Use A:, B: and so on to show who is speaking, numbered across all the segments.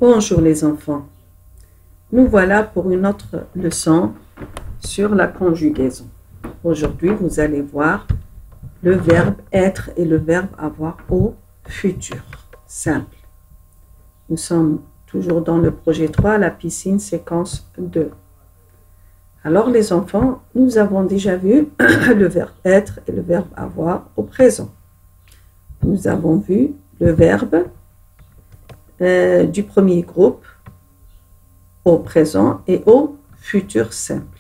A: Bonjour les enfants, nous voilà pour une autre leçon sur la conjugaison. Aujourd'hui, vous allez voir le verbe être et le verbe avoir au futur simple. Nous sommes toujours dans le projet 3, la piscine séquence 2. Alors les enfants, nous avons déjà vu le verbe être et le verbe avoir au présent. Nous avons vu le verbe du premier groupe au présent et au futur simple.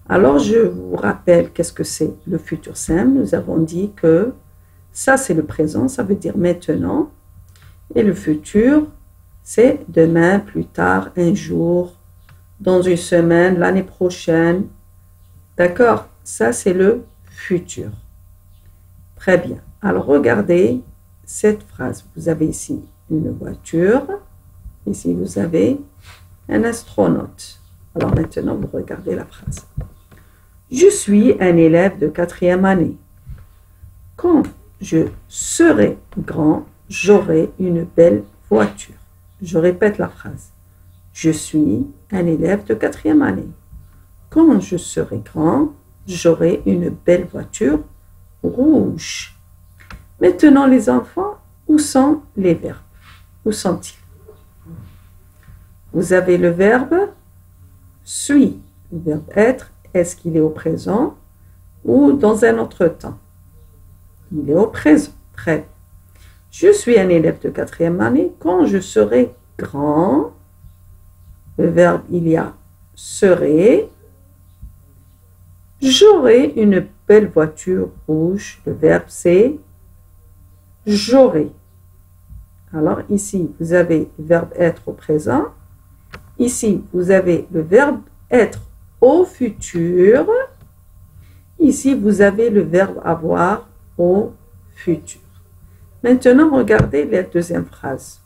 A: Alors, je vous rappelle qu'est-ce que c'est le futur simple. Nous avons dit que ça, c'est le présent, ça veut dire maintenant. Et le futur, c'est demain, plus tard, un jour, dans une semaine, l'année prochaine. D'accord? Ça, c'est le futur. Très bien. Alors, regardez cette phrase. Vous avez ici une voiture. Ici, vous avez un astronaute. Alors maintenant, vous regardez la phrase. Je suis un élève de 4e année. Quand je serai grand, j'aurai une belle voiture. Je répète la phrase. Je suis un élève de 4e année. Quand je serai grand, j'aurai une belle voiture rouge. Maintenant, les enfants, où sont les verbes? Où sont-ils? Vous avez le verbe suis, le verbe être. Est-ce qu'il est au présent ou dans un autre temps? Il est au présent. Très bien. Je suis un élève de 4e année. Quand je serai grand, le verbe il y a serai. J'aurai une belle voiture rouge. Le verbe c'est j'aurai. Alors ici, vous avez le verbe être au présent. Ici, vous avez le verbe être au futur. Ici, vous avez le verbe avoir au futur. Maintenant, regardez la deuxième phrase.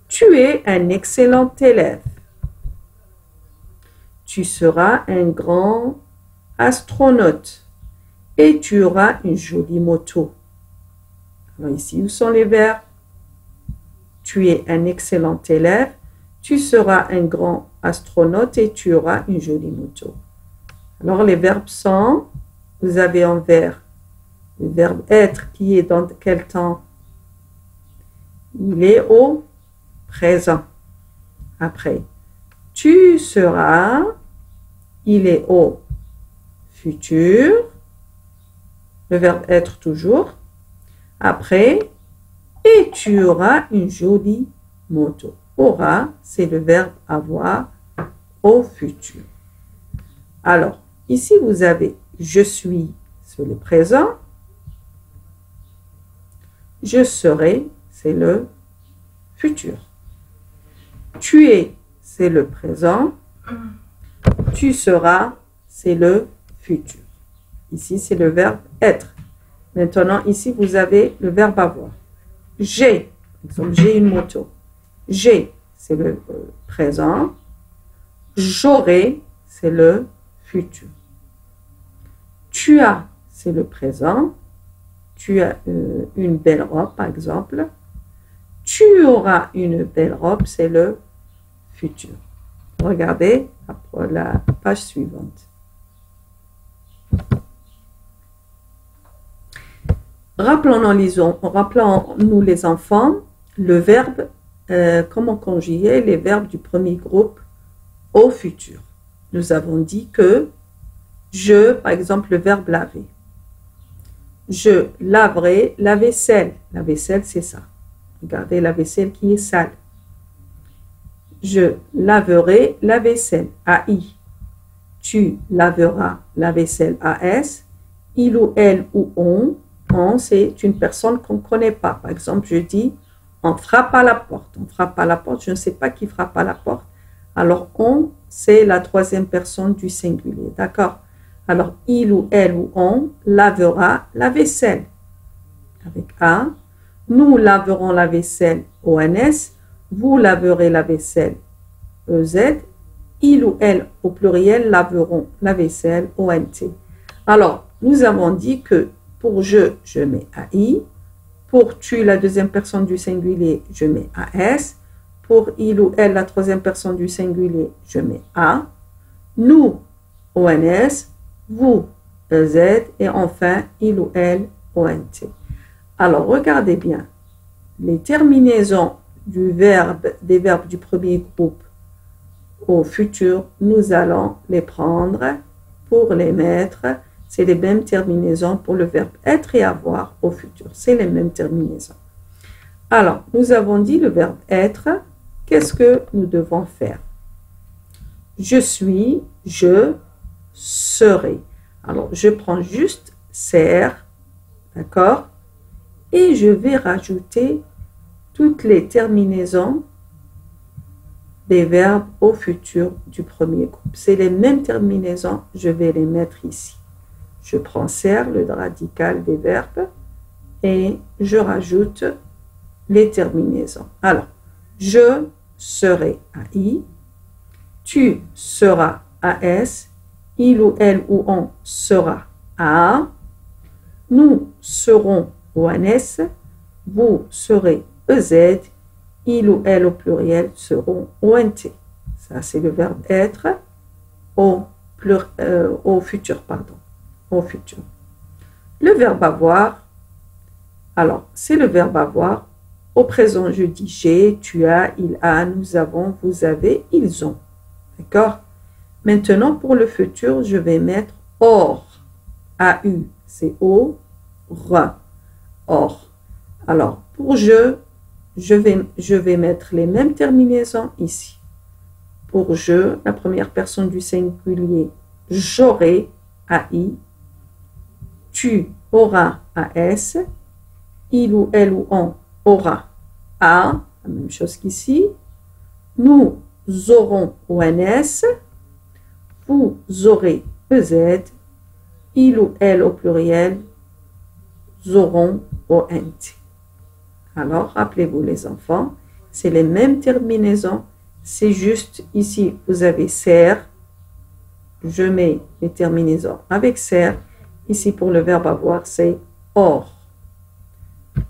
A: Tu es un excellent élève. Tu seras un grand astronaute et tu auras une jolie moto. Alors ici, où sont les verbes? Tu es un excellent élève, tu seras un grand astronaute et tu auras une jolie moto. Alors les verbes sont, vous avez en vert le verbe être qui est dans quel temps? Il est au présent. Après, tu seras, il est au futur. Le verbe être toujours. Après, et tu auras une jolie moto. Aura, c'est le verbe avoir au futur. Alors, ici, vous avez je suis, c'est le présent. Je serai, c'est le futur. Tu es, c'est le présent. Tu seras, c'est le futur. Ici, c'est le verbe être. Maintenant, ici, vous avez le verbe avoir. J'ai, par exemple, j'ai une moto. J'ai, c'est le présent. J'aurai, c'est le futur. Tu as, c'est le présent. Tu as une belle robe, par exemple. Tu auras une belle robe, c'est le futur. Regardez la page suivante. Rappelons-nous les enfants, le verbe, comment conjuguer les verbes du premier groupe au futur. Nous avons dit que je, par exemple, le verbe laver. Je laverai la vaisselle. La vaisselle, c'est ça. Regardez la vaisselle qui est sale. Je laverai la vaisselle. AI. Tu laveras la vaisselle. AS. Il ou elle ou on, c'est une personne qu'on ne connaît pas. Par exemple, je dis, on frappe à la porte. On frappe à la porte, je ne sais pas qui frappe à la porte. Alors, on, c'est la troisième personne du singulier. D'accord? Alors, il ou elle ou on lavera la vaisselle. Avec A. Nous laverons la vaisselle. ONS. Vous laverez la vaisselle. EZ. Il ou elle au pluriel laveront la vaisselle. ONT. Alors, nous avons dit que pour je mets AI. Pour tu, la deuxième personne du singulier, je mets AS. pour il ou elle, la troisième personne du singulier, je mets A. Nous, ONS. Vous, EZ. Et enfin, il ou elle, ONT. Alors, regardez bien. Les terminaisons des verbes du premier groupe au futur, nous allons les prendre pour les mettre. C'est les mêmes terminaisons pour le verbe être et avoir au futur. C'est les mêmes terminaisons. Alors, nous avons dit le verbe être. Qu'est-ce que nous devons faire? Je suis, je serai. Alors, je prends juste ser, d'accord? Et je vais rajouter toutes les terminaisons des verbes au futur du premier groupe. C'est les mêmes terminaisons, je vais les mettre ici. Je prends ser, le radical des verbes, et je rajoute les terminaisons. Alors, je serai AI, tu seras AS, il ou elle ou on sera A, nous serons ONS, vous serez EZ, il ou elle au pluriel seront ONT. Ça, c'est le verbe être au futur, pardon. Au futur. Le verbe avoir, alors, c'est le verbe avoir. Au présent, je dis j'ai, tu as, il a, nous avons, vous avez, ils ont. D'accord? Maintenant, pour le futur, je vais mettre or. A-U, c'est O, R. Or. Alors, pour je vais mettre les mêmes terminaisons ici. Pour je, la première personne du singulier, j'aurai, AI. Tu auras, AS. Il ou elle ou on aura, A. La même chose qu'ici. Nous aurons, ONS. Vous aurez, EZ. Il ou elle au pluriel, auront, ONT. Alors, rappelez-vous les enfants, c'est les mêmes terminaisons. C'est juste ici, vous avez ser. Je mets les terminaisons avec ser. Ici, pour le verbe avoir, c'est or.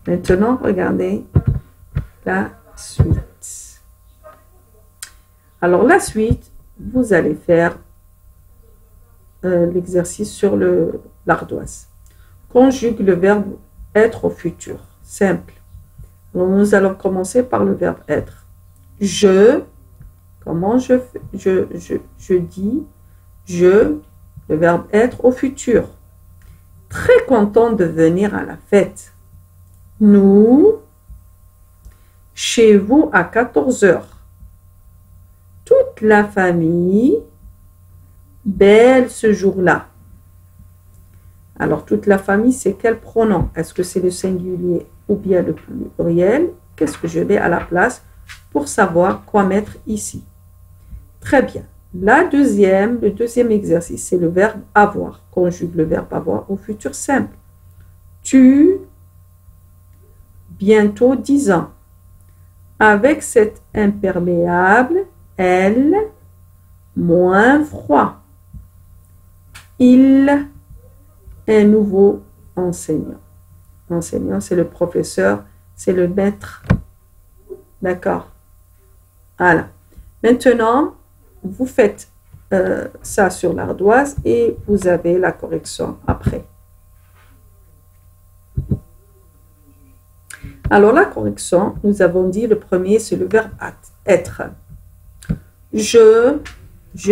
A: Maintenant, regardez la suite. Alors, la suite, vous allez faire l'exercice sur l'ardoise. Conjugue le verbe être au futur. Simple. Alors, nous allons commencer par le verbe être. Je, comment je dis je, le verbe être au futur. Très content de venir à la fête. Nous, chez vous à 14 heures. Toute la famille, belle ce jour-là. Alors, toute la famille, c'est quel pronom? Est-ce que c'est le singulier ou bien le pluriel? Qu'est-ce que je mets à la place pour savoir quoi mettre ici? Très bien. Le deuxième exercice, c'est le verbe avoir. Conjugue le verbe avoir au futur simple. Tu, bientôt 10 ans. Avec cet imperméable, elle, moins froid. Il, un nouveau enseignant. Enseignant, c'est le professeur, c'est le maître. D'accord? Voilà. Maintenant, vous faites ça sur l'ardoise et vous avez la correction après. Alors, la correction, nous avons dit le premier, c'est le verbe être. Je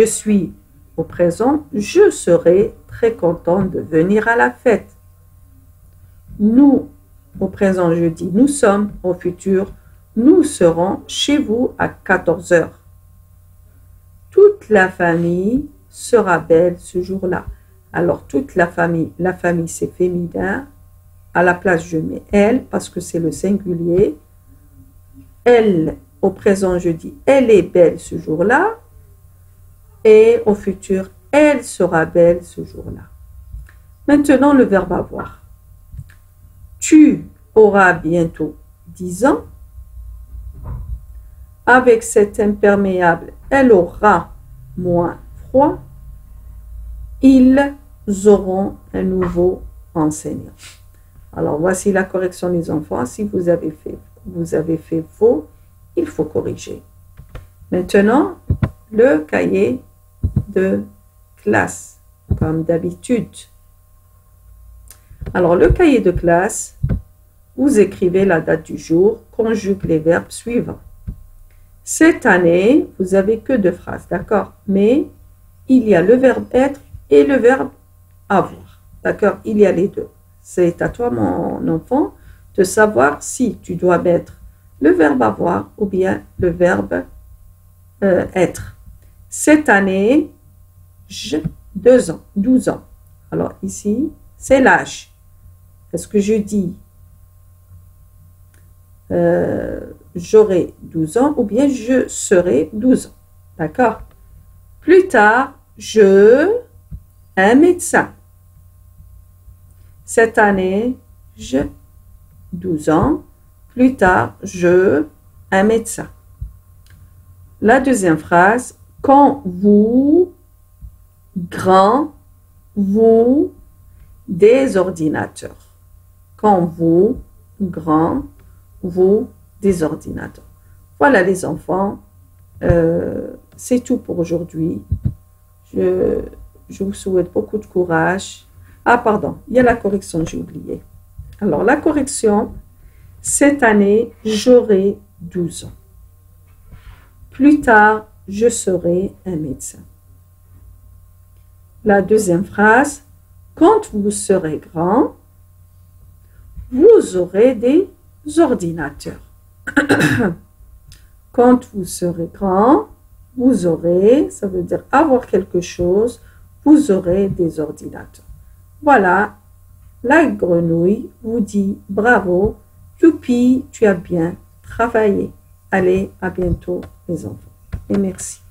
A: suis au présent, je serai très content de venir à la fête. Nous, au présent, je dis nous sommes, au futur, nous serons chez vous à 14 heures. Toute la famille sera belle ce jour-là. Alors, toute la famille c'est féminin. À la place, je mets elle parce que c'est le singulier. Elle, au présent, je dis elle est belle ce jour-là. Et au futur, elle sera belle ce jour-là. Maintenant, le verbe avoir. Tu auras bientôt 10 ans. Avec cet imperméable, elle aura moins froid. Ils auront un nouveau enseignant. Alors, voici la correction des enfants. Si vous avez fait faux, il faut corriger. Maintenant, le cahier de classe, comme d'habitude. Alors, le cahier de classe, vous écrivez la date du jour, conjugue les verbes suivants. Cette année, vous avez que 2 phrases, d'accord? Mais il y a le verbe être et le verbe avoir, d'accord? Il y a les deux. C'est à toi, mon enfant, de savoir si tu dois mettre le verbe avoir ou bien le verbe être. Cette année, 2 ans, 12 ans. Alors ici, c'est l'âge. Est-ce que je dis j'aurai 12 ans ou bien je serai 12 ans? D'accord? Plus tard, un médecin. Cette année, 12 ans. Plus tard, un médecin. La deuxième phrase, quand vous, vous, des ordinateurs. Quand vous, vous, des ordinateurs. Voilà les enfants, c'est tout pour aujourd'hui. Je vous souhaite beaucoup de courage. Ah pardon, il y a la correction, j'ai oublié. Alors la correction, cette année, j'aurai 12 ans. Plus tard, je serai un médecin. La deuxième phrase, quand vous serez grand, vous aurez des ordinateurs. Quand vous serez grand, vous aurez, ça veut dire avoir quelque chose, vous aurez des ordinateurs. Voilà, la grenouille vous dit bravo, youpi, tu as bien travaillé. Allez, à bientôt les enfants et merci.